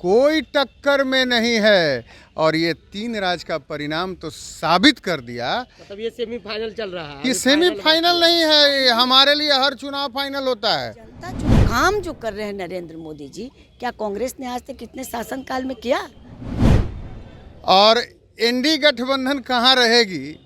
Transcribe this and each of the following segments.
कोई टक्कर में नहीं है। और ये 3 राज्य का परिणाम तो साबित कर दिया मतलब ये सेमीफाइनल चल रहा है कि सेमीफाइनल नहीं है, ये हमारे लिए हर चुनाव फाइनल होता है। जनता जो काम जो कर रहे हैं नरेंद्र मोदी जी, क्या कांग्रेस ने आज तक कितने शासनकाल में किया? और एनडीए गठबंधन कहाँ रहेगी?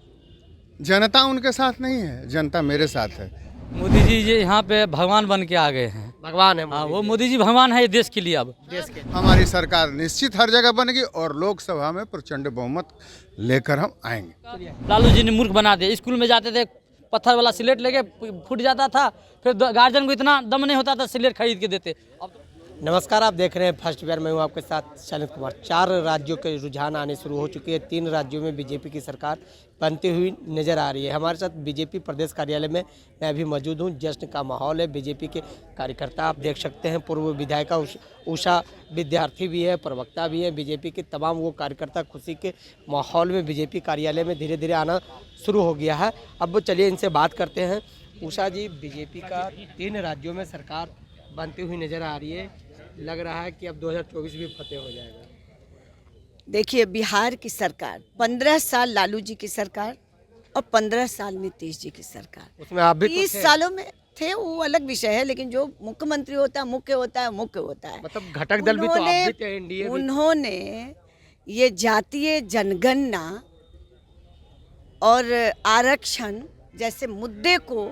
जनता उनके साथ नहीं है, जनता मेरे साथ है। मोदी जी ये यहाँ पे भगवान बन के आ गए हैं। भगवान है हाँ, वो मोदी जी भगवान है देश के लिए। अब देश के हमारी सरकार निश्चित हर जगह बनेगी और लोकसभा में प्रचंड बहुमत लेकर हम आएंगे। लालू जी ने मूर्ख बना दिया। स्कूल में जाते थे, पत्थर वाला स्लेट लेके फूट जाता था, फिर गार्जियन को इतना दम नहीं होता था स्लेट खरीद के देते। अब नमस्कार, आप देख रहे हैं फर्स्ट बिहार। मैं हूं आपके साथ शैलेंद्र कुमार। 4 राज्यों के रुझान आने शुरू हो चुके हैं। 3 राज्यों में बीजेपी की सरकार बनती हुई नजर आ रही है। हमारे साथ बीजेपी प्रदेश कार्यालय में मैं अभी मौजूद हूं। जश्न का माहौल है। बीजेपी के कार्यकर्ता आप देख सकते हैं। पूर्व विधायिका उषा विद्यार्थी भी है, प्रवक्ता भी है। बीजेपी के तमाम वो कार्यकर्ता खुशी के माहौल में बीजेपी कार्यालय में धीरे धीरे आना शुरू हो गया है। अब चलिए इनसे बात करते हैं। उषा जी, बीजेपी का 3 राज्यों में सरकार बनती हुई नजर आ रही है। लग रहा है कि अब 2024 भी फतेह हो जाएगा। देखिए, बिहार की सरकार 15 साल लालू जी की सरकार और 15 साल नीतीश जी की सरकार, उसमें आप भी तो 30 थे। सालों में थे, वो अलग विषय है। लेकिन जो मुख्यमंत्री होता है, मुख्य होता है, मुख्य होता है। मतलब घटक दल भी तो आप भी थे, एनडीए भी। उन्होंने ये जातीय जनगणना और आरक्षण जैसे मुद्दे को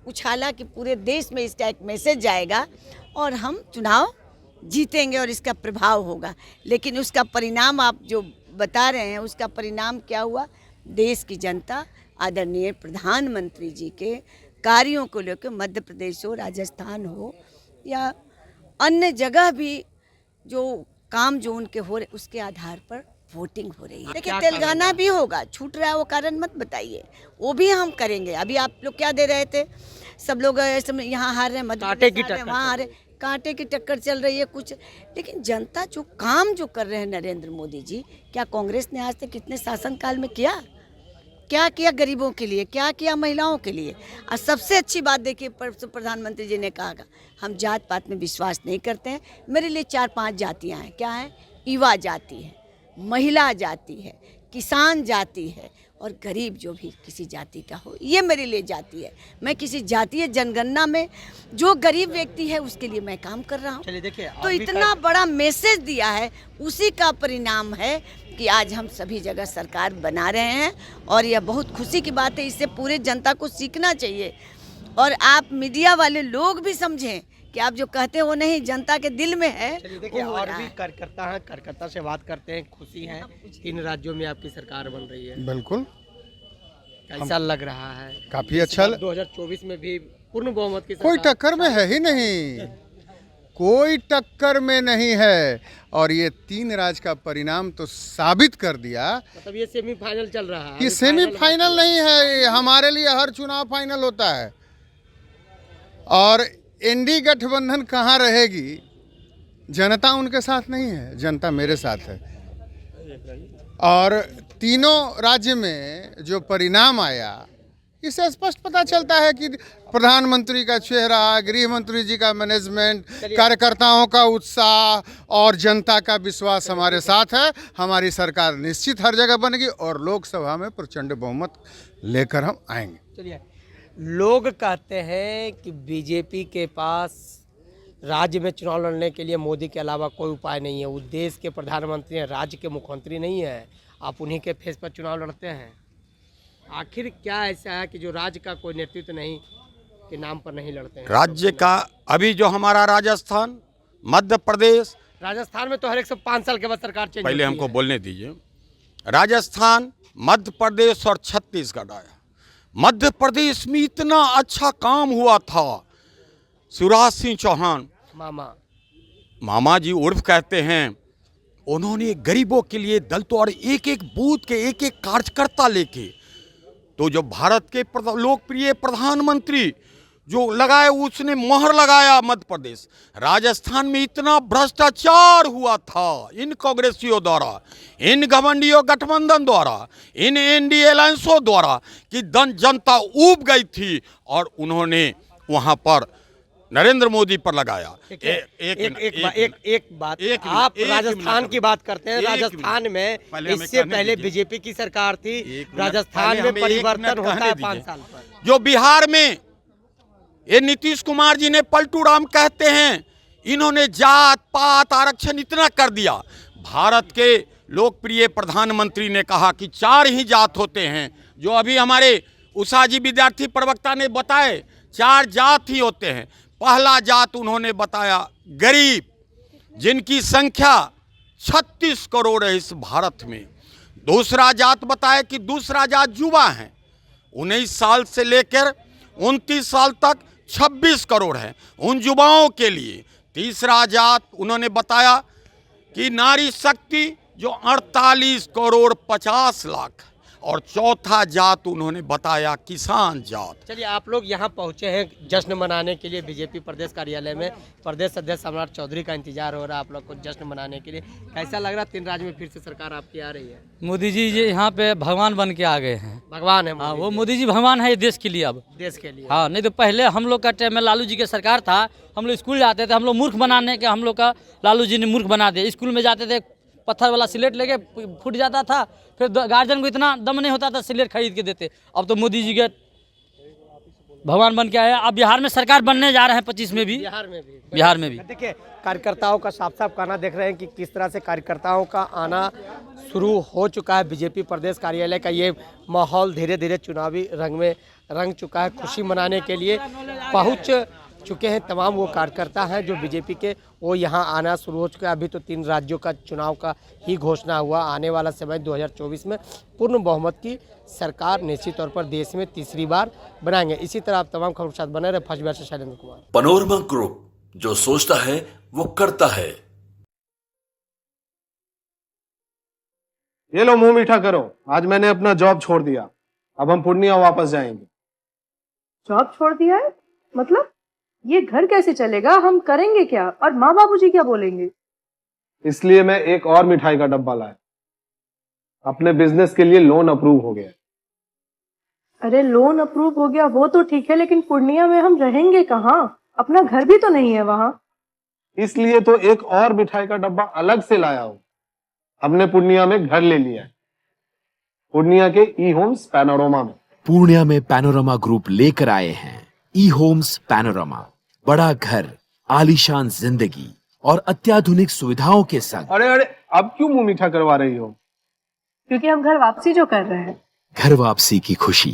उछाला कि पूरे देश में इसका एक मैसेज जाएगा और हम चुनाव जीतेंगे और इसका प्रभाव होगा। लेकिन उसका परिणाम आप जो बता रहे हैं, उसका परिणाम क्या हुआ? देश की जनता आदरणीय प्रधानमंत्री जी के कार्यों को लेकर मध्य प्रदेश हो, राजस्थान हो या अन्य जगह भी जो काम जो उनके हो रहे, उसके आधार पर वोटिंग हो रही है। देखिए, तेलंगाना भी होगा, छूट रहा है वो कारण मत बताइए, वो भी हम करेंगे। अभी आप लोग क्या दे रहे थे? सब लोग यहाँ हार रहे हैं, मध्य कांटे की प्रदेश हार रहे हैं, टक्कर वहाँ हार रहे, कांटे की टक्कर चल रही है कुछ। लेकिन जनता जो काम जो कर रहे हैं नरेंद्र मोदी जी, क्या कांग्रेस ने आज तक कितने शासनकाल में किया? क्या किया गरीबों के लिए, क्या किया महिलाओं के लिए? और सबसे अच्छी बात देखिए, प्रधानमंत्री जी ने कहा हम जात पात में विश्वास नहीं करते हैं। मेरे लिए 4-5 जातियाँ हैं। क्या है? युवा जाति है, महिला जाति है, किसान जाति है और गरीब जो भी किसी जाति का हो, ये मेरे लिए जाति है। मैं किसी जातीय जनगणना में जो गरीब व्यक्ति है उसके लिए मैं काम कर रहा हूँ। चलिए देखिए, तो इतना बड़ा मैसेज दिया है, उसी का परिणाम है कि आज हम सभी जगह सरकार बना रहे हैं और यह बहुत खुशी की बात है। इससे पूरे जनता को सीखना चाहिए और आप मीडिया वाले लोग भी समझें कि आप जो कहते हैं वो नहीं, जनता के दिल में है। चलिए देखिए, और भी कार्यकर्ता हैं, कार्यकर्ता से बात करते हैं। खुशी है 3 राज्यों में आपकी सरकार बन रही है, बिल्कुल, कैसा लग रहा है? काफी अच्छा। 2024 में भी पूर्ण बहुमत की कोई सरकार। टक्कर में है ही नहीं, कोई टक्कर में नहीं है। और ये 3 राज्य का परिणाम तो साबित कर दिया मतलब ये सेमीफाइनल चल रहा है कि सेमीफाइनल नहीं है, ये हमारे लिए हर चुनाव फाइनल होता है। और एनडीए गठबंधन कहाँ रहेगी? जनता उनके साथ नहीं है, जनता मेरे साथ है। और तीनों राज्य में जो परिणाम आया, इससे स्पष्ट पता चलता है कि प्रधानमंत्री का चेहरा, गृह मंत्री जी का मैनेजमेंट, कार्यकर्ताओं का उत्साह और जनता का विश्वास हमारे साथ है। हमारी सरकार निश्चित हर जगह बनेगी और लोकसभा में प्रचंड बहुमत लेकर हम आएंगे। चलिए, लोग कहते हैं कि बीजेपी के पास राज्य में चुनाव लड़ने के लिए मोदी के अलावा कोई उपाय नहीं है। वो देश के प्रधानमंत्री हैं, राज्य के मुख्यमंत्री नहीं है। आप उन्हीं के फेस पर चुनाव लड़ते हैं। आखिर क्या ऐसा है कि जो राज्य का कोई नेतृत्व नहीं के नाम पर नहीं लड़ते हैं? राज्य का अभी जो हमारा राजस्थान, मध्य प्रदेश, राजस्थान में तो हर 105 साल के बाद सरकार चेंज पहले होती हमको है। बोलने दीजिए। राजस्थान, मध्य प्रदेश और छत्तीसगढ़ आया। मध्य प्रदेश में इतना अच्छा काम हुआ था। शिवराज सिंह चौहान मामा जी उर्फ कहते हैं, उन्होंने गरीबों के लिए दलितों और एक एक बूथ के एक एक कार्यकर्ता लेके, तो जो भारत के लोकप्रिय प्रधानमंत्री जो लगाए, उसने मोहर लगाया मध्य प्रदेश। राजस्थान में इतना भ्रष्टाचार हुआ था इन कांग्रेसियों द्वारा, इन घमंडियों गठबंधन द्वारा, इन एनडीए अलायंसों द्वारा कि जनता ऊब गई थी और उन्होंने वहाँ पर नरेंद्र मोदी पर लगाया। एक बात एक आप मिनट, राजस्थान की बात करते हैं। एक राजस्थान में पहले हमें इससे कहने पहले दीजिए। बीजेपी की सरकार थी। एक मिनट, राजस्थान पहले में हमें एक परिवर्तन मिनट होता कहने है दीजिए। 5 साल पर। जो बिहार में ये नीतीश कुमार जी ने पलटू राम कहते हैं, इन्होंने जात पात आरक्षण इतना कर दिया। भारत के लोकप्रिय प्रधानमंत्री ने कहा कि 4 ही जात होते हैं। जो अभी हमारे उषा जी विद्यार्थी प्रवक्ता ने बताए 4 जात ही होते हैं। पहला जात उन्होंने बताया गरीब, जिनकी संख्या 36 करोड़ है इस भारत में। दूसरा जात बताया कि दूसरा जात युवा है, 19 साल से लेकर 29 साल तक 26 करोड़ है उन युवाओं के लिए। तीसरा जात उन्होंने बताया कि नारी शक्ति जो 48 करोड़ 50 लाख, और चौथा जात उन्होंने बताया किसान जात। चलिए, आप लोग यहाँ पहुँचे हैं जश्न मनाने के लिए बीजेपी प्रदेश कार्यालय में। प्रदेश अध्यक्ष सम्राट चौधरी का इंतजार हो रहा है आप लोग को जश्न मनाने के लिए। कैसा लग रहा है 3 राज्य में फिर से सरकार आपकी आ रही है? मोदी जी ये यहाँ पे भगवान बन के आ गए हैं। भगवान है हाँ, वो मोदी जी भगवान है देश के लिए अब। देश के लिए। हाँ, नहीं तो पहले हम लोग का टाइम में लालू जी की सरकार था, हम लोग स्कूल जाते थे, हम लोग मूर्ख बनाने के हम लोग का लालू जी ने मूर्ख बना दिया। स्कूल में जाते थे, पत्थर वाला स्लेट लेके फूट जाता था, फिर गार्जियन को इतना दम नहीं होता था स्लेट खरीद के देते। अब तो मोदी जी के भगवान बन के आए। अब बिहार में सरकार बनने जा रहे हैं 25 में भी, बिहार में भी। देखिए, कार्यकर्ताओं का साफ साफ कहना देख रहे हैं कि किस तरह से कार्यकर्ताओं का आना शुरू हो चुका है। बीजेपी प्रदेश कार्यालय का ये माहौल धीरे धीरे चुनावी रंग में रंग चुका है। खुशी मनाने के लिए पहुंच चुके हैं तमाम वो कार्यकर्ता हैं जो बीजेपी के, वो यहाँ आना शुरू हो चुका है। अभी तो 3 राज्यों का चुनाव का ही घोषणा हुआ। आने वाला समय 2024 में पूर्ण बहुमत की सरकार निश्चित तौर पर देश में तीसरी बार बनाएंगे। इसी तरह आप तमाम खबरों के साथ बने रहे। फर्स्ट बिहार से शैलेंद्र कुमार। पैनोरमा ग्रुप, जो सोचता है वो करता है। ये लो मुंह मीठा करो, आज मैंने अपना जॉब छोड़ दिया। अब हम पूर्णिया वापस जाएंगे। जॉब छोड़ दिया है? मतलब ये घर कैसे चलेगा? हम करेंगे क्या? और माँ बाबूजी क्या बोलेंगे? इसलिए मैं एक और मिठाई का डब्बा लाया। अपने बिजनेस के लिए लोन अप्रूव हो गया। अरे लोन अप्रूव हो गया वो तो ठीक है, लेकिन पूर्णिया में हम रहेंगे कहाँ? अपना घर भी तो नहीं है वहाँ। इसलिए तो एक और मिठाई का डब्बा अलग से लाया हूँ। हमने पूर्णिया में घर ले लिया है, पूर्णिया के ई होम्स पैनोरमा में। पूर्णिया में पैनोरमा ग्रुप लेकर आए हैं ई होम्स पैनोरमा। बड़ा घर, आलीशान जिंदगी और अत्याधुनिक सुविधाओं के संग। अरे अरे, अब क्यों मुंह मीठा करवा रही हो? क्योंकि हम घर वापसी जो कर रहे हैं। घर वापसी की खुशी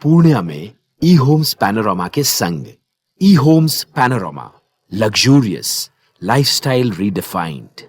पूर्णिया में ई होम्स पैनोरमा के संग। E homes panorama, luxurious lifestyle redefined.